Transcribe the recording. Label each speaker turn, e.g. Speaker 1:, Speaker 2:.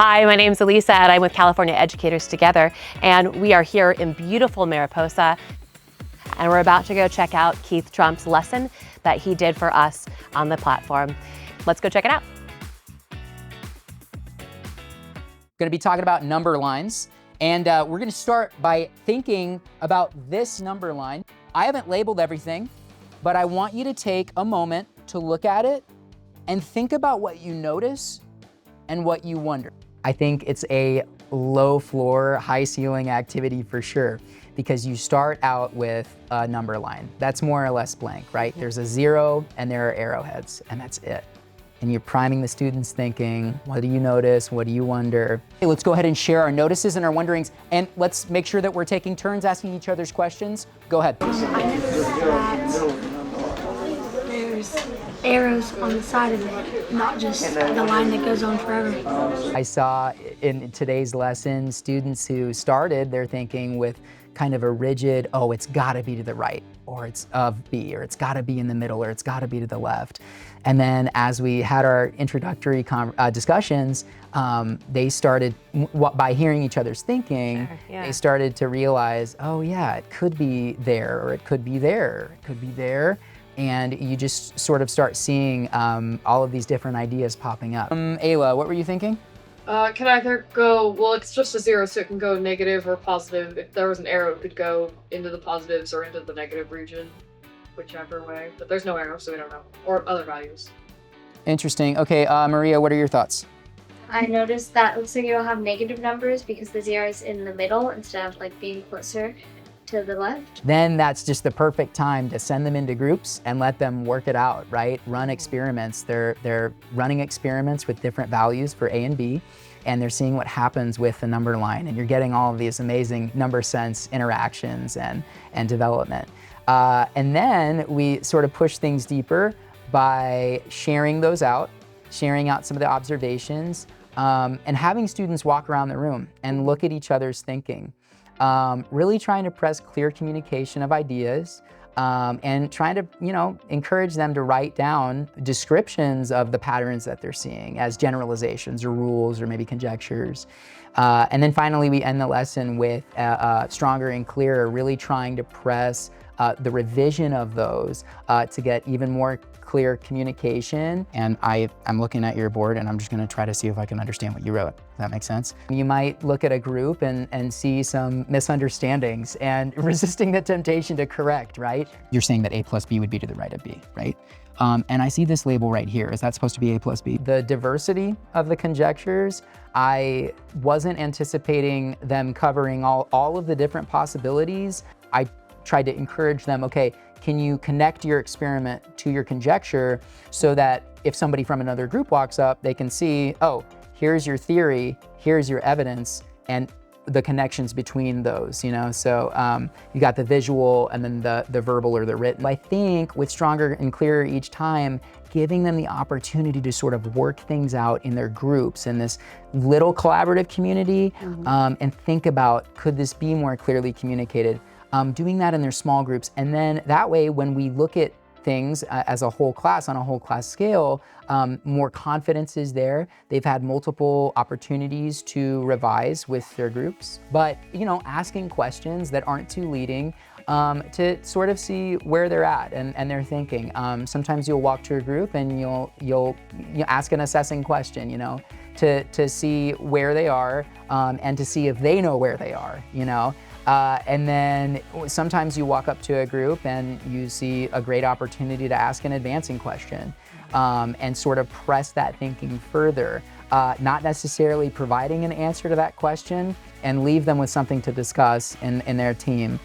Speaker 1: Hi, my name is Elisa and I'm with California Educators Together, and we are here in beautiful Mariposa, and we're about to go check out Keith Trump's lesson that he did for us on the platform. Let's go check it out.
Speaker 2: Going to be talking about number lines, and we're going to start by thinking about this number line. I haven't labeled everything, but I want you to take a moment to look at it and think about what you notice and what you wonder. I think it's a low floor, high ceiling activity for sure, because you start out with a number line. That's more or less blank, right? There's a 0 and there are arrowheads, and that's it. And you're priming the students thinking, what do you notice? What do you wonder? Okay, let's go ahead and share our notices and our wonderings, and let's make sure that we're taking turns asking each other's questions. Go ahead.
Speaker 3: I noticed that there's arrows on the side of it, not just the line that goes on forever.
Speaker 2: I saw in today's lesson students who started their thinking with kind of a rigid, oh, it's gotta be to the right, or it's of B, or it's gotta be in the middle, or it's gotta be to the left. And then as we had our introductory discussions, they started, by hearing each other's thinking, they started to realize, oh yeah, it could be there, or it could be there, it could be there. And you just sort of start seeing all of these different ideas popping up. Ayla, what were you thinking?
Speaker 4: Can either go, well, it's just a 0, so it can go negative or positive. If there was an arrow, it could go into the positives or into the negative region, whichever way. But there's no arrow, so we don't know. Or other values.
Speaker 2: Interesting. Okay, Maria, what are your thoughts?
Speaker 5: I noticed that it looks like it'll have negative numbers because the 0 is in the middle instead of like being closer to the left.
Speaker 2: Then that's just the perfect time to send them into groups and let them work it out, right? Run experiments. They're running experiments with different values for A and B, and they're seeing what happens with the number line, and you're getting all of these amazing number sense interactions and development. And then we sort of push things deeper by sharing those out, sharing out some of the observations, and having students walk around the room and look at each other's thinking. Really trying to press clear communication of ideas, and trying to, encourage them to write down descriptions of the patterns that they're seeing as generalizations or rules or maybe conjectures. And then finally, we end the lesson with stronger and clearer, really trying to press the revision of those to get even more clear communication. And I'm looking at your board and I'm just gonna try to see if I can understand what you wrote. Does that make sense? You might look at a group and see some misunderstandings and resisting the temptation to correct, right? You're saying that A plus B would be to the right of B, right? And I see this label right here. Is that supposed to be A plus B? The diversity of the conjectures, I wasn't anticipating them covering all of the different possibilities. I tried to encourage them, okay, can you connect your experiment to your conjecture so that if somebody from another group walks up, they can see, oh, here's your theory, here's your evidence, and the connections between those, So you got the visual and then the verbal or the written. I think with stronger and clearer each time, giving them the opportunity to sort of work things out in their groups in this little collaborative community, and think about, could this be more clearly communicated? Doing that in their small groups, and then that way when we look at things as a whole class, on a whole class scale, more confidence is there. They've had multiple opportunities to revise with their groups, but asking questions that aren't too leading to sort of see where they're at and their thinking. Sometimes you'll walk to a group and you'll ask an assessing question, to see where they are, and to see if they know where they are, And then sometimes you walk up to a group and you see a great opportunity to ask an advancing question, and sort of press that thinking further, not necessarily providing an answer to that question, and leave them with something to discuss in their team,